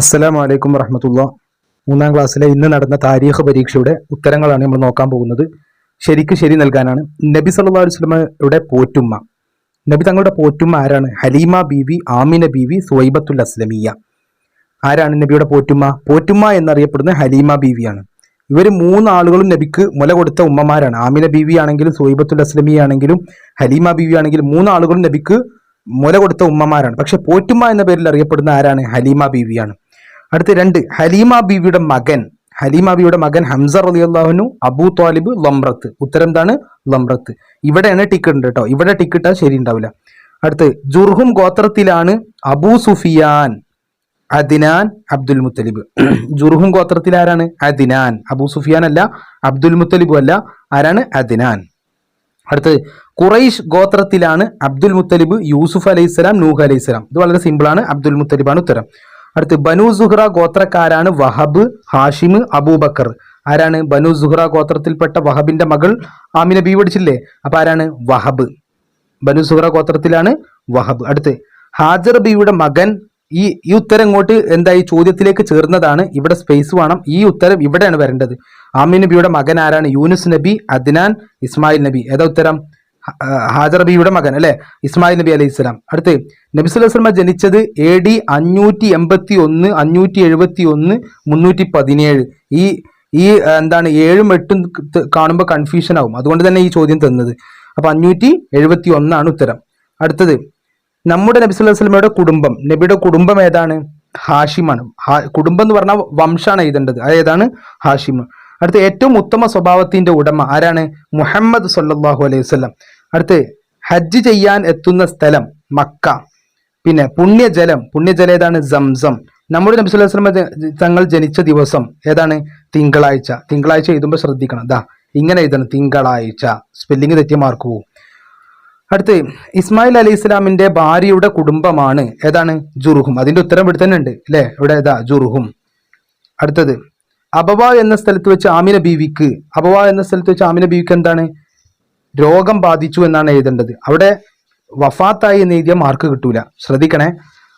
അസ്സലാമു അലൈക്കും വറഹ്മത്തുള്ളാ. മൂന്നാം ക്ലാസ്സിലെ ഇന്ന് നടന്ന താരീഖ് പരീക്ഷയുടെ ഉത്തരങ്ങളാണ് നമ്മൾ നോക്കാൻ പോകുന്നത്. ശരി നൽകാനാണ്. നബി സല്ലല്ലാഹു അലൈഹി വസല്ലമയുടെ പോറ്റുമ്മ, നബി തങ്ങളുടെ പോറ്റുമ്മ ആരാണ്? ഹലീമ ബീവി, ആമിന ബീവി, സുവൈബത്തുൽ അസ്ലമിയ. ആരാണ് നബിയുടെ പോറ്റുമ്മ? പോറ്റുമ്മ എന്നറിയപ്പെടുന്ന ഹലീമ ബീവിയാണ്. ഇവർ മൂന്നാളുകളും നബിക്ക് മുല കൊടുത്ത ഉമ്മമാരാണ്. ആമിന ബീവി ആണെങ്കിലും സുവൈബത്തുൽ അസ്ലമിയ ആണെങ്കിലും ഹലീമ ബീവി ആണെങ്കിലും മൂന്നാളുകളും നബിക്ക് മുല കൊടുത്ത ഉമ്മമാരാണ്. പക്ഷെ പോറ്റുമ്മ എന്ന പേരിൽ അറിയപ്പെടുന്ന ആരാണ്? ഹലീമ ബീവിയാണ്. അടുത്ത രണ്ട്, ഹലീമ ബീവിയുടെ മകൻ ഹംസ റളിയല്ലാഹു അൻഹു, അബൂ ത്വാലിബ്, ലംറത്ത്. ഉത്തരം എന്താണ്? ലംറത്ത്. ഇവിടെയാണ് ടിക്കറ്റ് ഉണ്ട് കേട്ടോ. ഇവിടെ ടിക്കറ്റ് ശരി ഉണ്ടാവില്ല. അടുത്ത്, ജുർഹും ഗോത്രത്തിലാണ് അബൂ സുഫിയാൻ, അദ്നാൻ, അബ്ദുൽ മുത്തലിബ്. ജുർഹും ഗോത്രത്തിൽ ആരാണ്? അദ്നാൻ. അബൂ സുഫിയാൻ അല്ല, അബ്ദുൽ മുത്തലിബും അല്ല. ആരാണ്? അദ്നാൻ. അടുത്തത്, ഖുറൈഷ് ഗോത്രത്തിലാണ് അബ്ദുൽ മുത്തലിബ്, യൂസുഫ് അലൈഹിസ്സലാം, നൂഹ് അലൈഹിസ്സലാം. ഇത് വളരെ സിമ്പിൾ ആണ്. അബ്ദുൽ മുത്തലിബാണ് ഉത്തരം. അടുത്ത്, ബനു സുഹ്റ ഗോത്രക്കാരാണ് വഹബ്, ഹാഷിം, അബൂബക്കർ. ആരാണ്? ബനു സുഹ്റ ഗോത്രത്തിൽപ്പെട്ട വഹബിന്റെ മകൾ ആമിന ബീവി പഠിച്ചില്ലേ? അപ്പൊ ആരാണ്? വഹബ്. ബനു സുഹ്റ ഗോത്രത്തിലാണ് വഹബ്. അടുത്ത്, ഹാജർ ബീവിയുടെ മകൻ. ഈ ഉത്തരം ഇങ്ങോട്ട് എന്തായി ചോദ്യത്തിലേക്ക് ചേർന്നതാണ്. ഇവിടെ സ്പേസ് വേണം. ഈ ഉത്തരം ഇവിടെയാണ് വരേണ്ടത്. ആമിന ബിയുടെ മകൻ ആരാണ്? യൂനുസ് നബി, അദ്നാൻ, ഇസ്മായിൽ നബി. ഏതാ ഉത്തരം? ഹാജർ ബിയുടെ മകൻ അല്ലെ, ഇസ്മായിൽ നബി അലൈഹി സ്വലാം. അടുത്ത്, നബി സല്ലല്ലാഹു അലൈഹി വസല്ലം ജനിച്ചത് AD 581, 571, 317. ഈ എന്താണ് 7ഉം 8ഉം കാണുമ്പോൾ കൺഫ്യൂഷൻ ആവും. അതുകൊണ്ട് തന്നെ ഈ ചോദ്യം തന്നത്. അപ്പൊ 571 ഉത്തരം. അടുത്തത്, നമ്മുടെ നബി സല്ലല്ലാഹു അലൈഹി വസല്ലമയുടെ കുടുംബം, നബിയുടെ കുടുംബം ഏതാണ്? ഹാഷിമാണ്. കുടുംബം എന്ന് പറഞ്ഞാൽ വംശാണ് എഴുതേണ്ടത്. അതേതാണ്? ഹാഷിം. അടുത്ത, ഏറ്റവും ഉത്തമ സ്വഭാവത്തിന്റെ ഉടമ ആരാണ്? മുഹമ്മദ് സല്ലല്ലാഹു അലൈഹി വസല്ലം. അടുത്ത്, ഹജ്ജ് ചെയ്യാൻ എത്തുന്ന സ്ഥലം മക്ക. പിന്നെ പുണ്യജലം ഏതാണ്? സംസം. നമ്മുടെ നബി സല്ലല്ലാഹു അലൈഹി വസല്ലം തങ്ങൾ ജനിച്ച ദിവസം ഏതാണ്? തിങ്കളാഴ്ച. തിങ്കളാഴ്ച എഴുതുമ്പോൾ ശ്രദ്ധിക്കണം. ഇങ്ങനെ എഴുതണം, തിങ്കളാഴ്ച. സ്പെല്ലിംഗ് തെറ്റിയ മാർക്ക് പോവും. അടുത്ത്, ഇസ്മായിൽ അലൈഹി ഇസ്ലാമിന്റെ ഭാര്യയുടെ കുടുംബമാണ് ഏതാണ്? ജുർഹും. അതിന്റെ ഉത്തരം ഇവിടെ തന്നെ ഉണ്ട് അല്ലെ, ഇവിടെ ജുർഹും. അടുത്തത്, അബവ എന്ന സ്ഥലത്ത് വെച്ച് ആമിന ബീവിക്ക് എന്താണ്? രോഗം ബാധിച്ചു എന്നാണ് എഴുതേണ്ടത്. അവിടെ വഫാത്തായി എന്ന് എഴുതിയ മാർക്ക് കിട്ടൂല. ശ്രദ്ധിക്കണേ.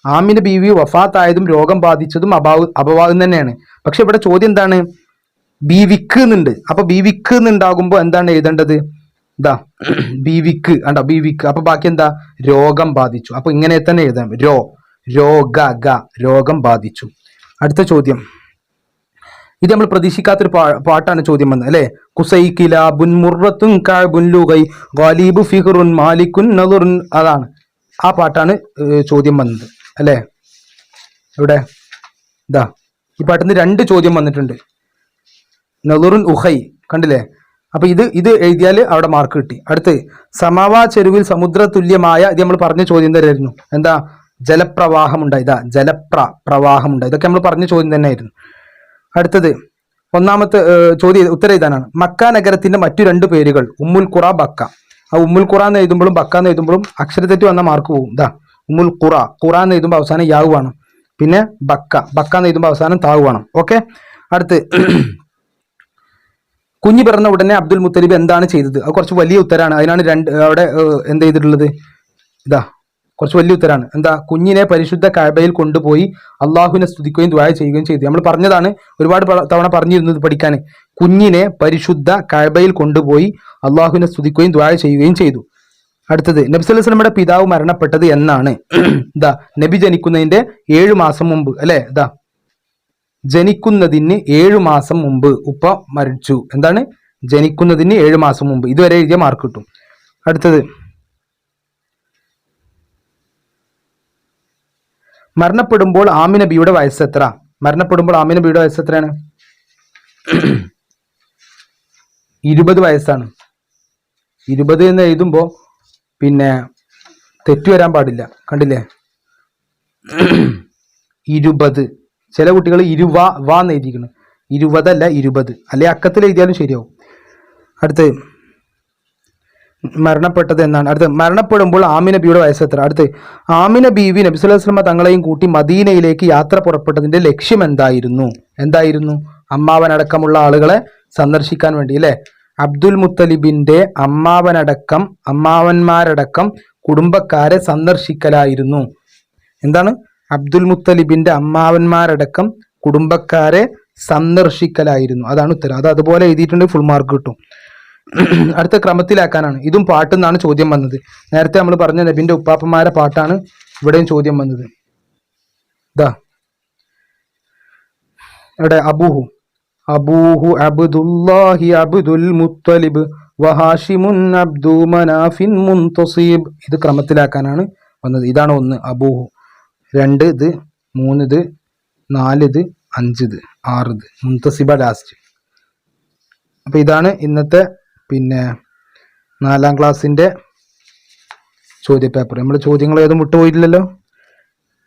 ആമിന ബീവി വഫാത്തായതും രോഗം ബാധിച്ചതും അബവാന്ന് തന്നെയാണ്. പക്ഷെ ഇവിടെ ചോദ്യം എന്താണ്? ബീവിക്ക് എന്നുണ്ട്. അപ്പൊ ബീവിക്ക് എന്നുണ്ടാകുമ്പോ എന്താണ് എഴുതേണ്ടത്? ബീവിക്ക്. അപ്പൊ ബാക്കി എന്താ? രോഗം ബാധിച്ചു. അപ്പൊ ഇങ്ങനെ തന്നെ എഴുതാം. രോഗം ബാധിച്ചു. അടുത്ത ചോദ്യം, ഇത് നമ്മൾ പ്രതീക്ഷിക്കാത്തൊരു പാട്ടാണ് ചോദ്യം വന്നത് അല്ലെ. കുസൈക്കിലാബുൻ മുർറത്തുൻ കഅബുൻ ലുഗൈ ഗാലിബു ഫിഖറുൻ മാലിക്കുൻ നദറുൻ. അതാണ് ആ പാട്ടാണ് ചോദ്യം വന്നത് അല്ലെ. ഇവിടെ ഈ പാട്ടിന് 2 ചോദ്യം വന്നിട്ടുണ്ട്. നദറുൻ ഉഖൈ കണ്ടില്ലേ? അപ്പൊ ഇത് എഴുതിയാൽ അവിടെ മാർക്ക് കിട്ടി. അടുത്ത്, സമാവാ ചെരുവിൽ സമുദ്ര തുല്യമായ, ഇത് നമ്മൾ പറഞ്ഞ ചോദ്യം തന്നെയായിരുന്നു. എന്താ? ജലപ്രവാഹം ഉണ്ടായി. പ്രവാഹം ഉണ്ടായി. ഇതൊക്കെ നമ്മൾ പറഞ്ഞ ചോദ്യം തന്നെയായിരുന്നു. അടുത്തത്, ഒന്നാമത്തെ ചോദ്യം ഉത്തരം എഴുതാനാണ്. മക്ക നഗരത്തിന്റെ മറ്റു 2 പേരുകൾ ഉമ്മുൽ ഖുറ, ബക്ക. ആ ഉമ്മുൽ ഖുറ എന്ന് എഴുതുമ്പോഴും ബക്ക എന്ന് എഴുതുമ്പോഴും അക്ഷരത്തെറ്റ് വന്ന മാർക്ക് പോകും. ഉമ്മുൽ ഖുറ എന്ന് എഴുതുമ്പോൾ അവസാനം യാവ് വേണം. പിന്നെ ബക്ക എന്ന് എഴുതുമ്പോൾ അവസാനം താവ് വേണം. ഓക്കെ. അടുത്ത്, കുഞ്ഞ് പിറന്ന ഉടനെ അബ്ദുൽ മുത്തലിബ് എന്താണ് ചെയ്തത്? അത് കുറച്ച് വലിയ ഉത്തരാണ്. അതിനാണ് അവിടെ എന്ത് ചെയ്തിട്ടുള്ളത്? കുറച്ച് വലിയ ഉത്തരാണ്. എന്താ? കുഞ്ഞിനെ പരിശുദ്ധ കഅബയിൽ കൊണ്ടുപോയി അള്ളാഹുവിനെ സ്തുതിക്കുകയും ദുആ ചെയ്യുകയും ചെയ്തു. നമ്മൾ പറഞ്ഞതാണ്, ഒരുപാട് തവണ പറഞ്ഞിരുന്നത് പഠിക്കാൻ. കുഞ്ഞിനെ പരിശുദ്ധ കഅബയിൽ കൊണ്ടുപോയി അള്ളാഹുവിനെ സ്തുതിക്കുകയും ദുആ ചെയ്യുകയും ചെയ്തു. അടുത്തത്, നബി സല്ലല്ലാഹു അലൈഹി വസല്ലമയുടെ പിതാവ് മരണപ്പെട്ടത് എന്നാണ്? നബി ജനിക്കുന്നതിന്റെ 7 മാസം മുമ്പ് അല്ലെ. ജനിക്കുന്നതിന് 7 മാസം മുമ്പ് ഉപ്പ മരിച്ചു. എന്താണ്? ജനിക്കുന്നതിന് 7 മാസം മുമ്പ്. ഇതുവരെ എഴുതിയ മാർക്ക് കിട്ടും. അടുത്തത്, മരണപ്പെടുമ്പോൾ ആമിന ബിയുടെ വയസ്സ് എത്ര? ആമിന ബിയുടെ വയസ്സ് എത്രയാണ്? 20 വയസ്സാണ്. 20 എന്ന് എഴുതുമ്പോ പിന്നെ തെറ്റു വരാൻ പാടില്ല. കണ്ടില്ലേ? 20. ചില കുട്ടികൾ 20 എന്ന് എഴുതിയിരിക്കുന്നു. 20 അല്ല 20. അല്ലെ അക്കത്തിൽ എഴുതിയാലും ശരിയാവും. അടുത്ത്, മരണപ്പെട്ടത് എന്നാണ്? അടുത്ത്, മരണപ്പെടുമ്പോൾ ആമിന ബിയുടെ വയസ്സ് എത്ര? അടുത്ത്, ആമിന ബീവി നബി സല്ലല്ലാഹു അലൈഹി വസല്ലം തങ്ങളെയും കൂട്ടി മദീനയിലേക്ക് യാത്ര പുറപ്പെട്ടതിന്റെ ലക്ഷ്യം എന്തായിരുന്നു? അമ്മാവനടക്കമുള്ള ആളുകളെ സന്ദർശിക്കാൻ വേണ്ടി അല്ലെ. അബ്ദുൽ മുത്തലിബിന്റെ അമ്മാവന്മാരടക്കം കുടുംബക്കാരെ സന്ദർശിക്കലായിരുന്നു. എന്താണ്? അബ്ദുൽ മുത്തലിബിന്റെ അമ്മാവന്മാരടക്കം കുടുംബക്കാരെ സന്ദർശിക്കലായിരുന്നു. അതാണ് ഉത്തരം. അത് അതുപോലെ എഴുതിയിട്ടുണ്ട്, ഫുൾ മാർക്ക് കിട്ടും. അടുത്ത ക്രമത്തിലാക്കാനാണ്. ഇതും പാട്ടെന്നാണ് ചോദ്യം വന്നത്. നേരത്തെ നമ്മൾ പറഞ്ഞ നബിന്റെ ഉപ്പാപ്പന്മാരെ പാട്ടാണ് ഇവിടെയും ചോദ്യം വന്നത്. ഇതാ ഇവിടെ അബൂഹു അബൂഹു അബ്ദുല്ലാഹി അബ്ദുൽ മുത്തലിബ് വഹാഷിമുൻ അബ്ദു മനാഫിൻ മുൻതസീബ്. ഇത് ക്രമത്തിലാക്കാനാണ് വന്നത്. ഇതാണ് 1 അബൂഹു, 2 ഇത്, 3 ഇത്, 4 ഇത്, 5 ഇത്, 6 ഇത്, മുൻതസിബ ലാസ്റ്റ്. അപ്പൊ ഇതാണ് ഇന്നത്തെ 4ാം ക്ലാസ്സിന്റെ ചോദ്യപേപ്പർ. നമ്മൾ ചോദ്യങ്ങൾ ഏതും വിട്ടുപോയിട്ടില്ലല്ലോ.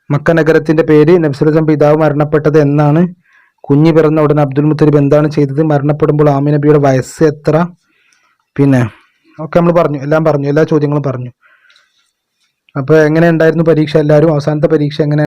മക്ക നഗരത്തിന്റെ പേര്, നബി സല്ലല്ലാഹു അലൈഹി വസല്ലം പിതാവ് മരണപ്പെട്ടത് എന്നാണ്, കുഞ്ഞ് പിറന്ന ഉടനെ അബ്ദുൽ മുത്തലിബ് എന്താണ് ചെയ്തത്, മരണപ്പെടുമ്പോൾ ആമിന നബിയുടെ വയസ്സ് എത്ര, ഒക്കെ നമ്മൾ പറഞ്ഞു, എല്ലാം പറഞ്ഞു, എല്ലാ ചോദ്യങ്ങളും പറഞ്ഞു. അപ്പോൾ എങ്ങനെ ഉണ്ടായിരുന്നു പരീക്ഷ? എല്ലാവരും അവസാനത്തെ പരീക്ഷ എങ്ങനെ